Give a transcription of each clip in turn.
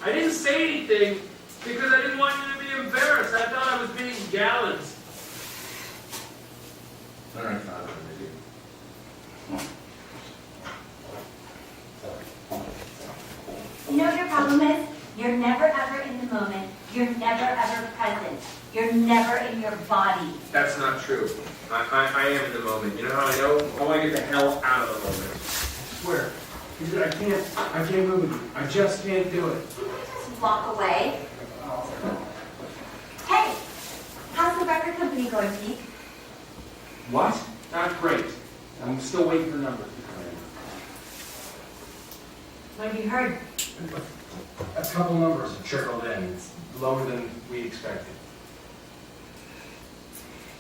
I didn't say anything because I didn't want you to be embarrassed. I thought I was being gallant. All right, Father. You know what your problem is? You're never ever in the moment. You're never ever present. You're never in your body. That's not true. I am in the moment. You know how I know? I want to get the hell out of the moment. I swear. I can't move with you. I just can't do it. You can just walk away. Hey, how's the record company going, Pete? What? Not great. I'm still waiting for numbers to come in. What have you heard? A couple numbers have trickled in. It's lower than we expected.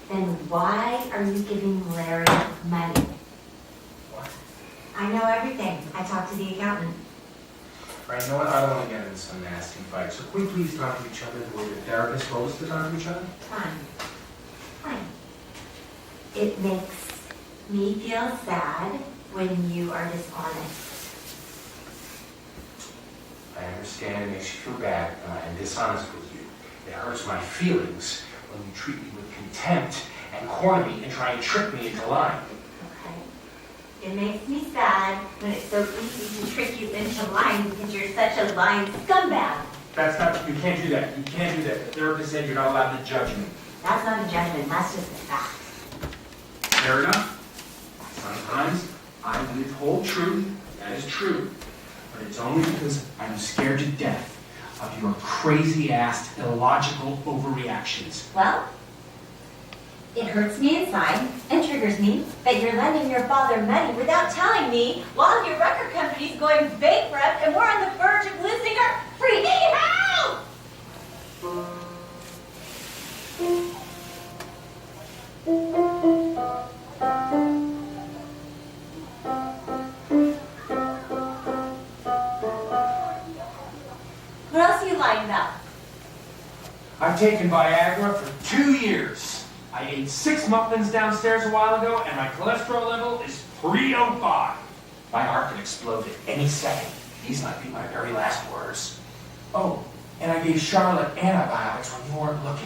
Then why are you giving Larry money? What? I know everything. I talked to the accountant. Right, you know what? I don't want to get into some nasty fight. So can we please talk to each other the way the therapist told us to talk to each other? Fine. Fine. It makes me feel sad when you are dishonest. I understand it makes you feel bad and dishonest with you. It hurts my feelings when you treat me with contempt and corner me and try and trick me into lying. Okay. It makes me sad when it's so easy to trick you into lying because you're such a lying scumbag. That's not, you can't do that. You can't do that. The therapist said you're not allowed to judge me. That's not a judgment, that's just a fact. Fair enough. Sometimes I withhold truth. That is true. But it's only because I'm scared to death of your crazy-ass, illogical overreactions. Well, it hurts me inside and triggers me that you're lending your father money without telling me while your record company's going bankrupt and we're on the verge of losing our freaking house! What else are you lying about? I've taken Viagra for 2 years. I ate 6 muffins downstairs a while ago, and my cholesterol level is 305. My heart could explode at any second. These might be my very last words. Oh, and I gave Charlotte antibiotics when you weren't looking.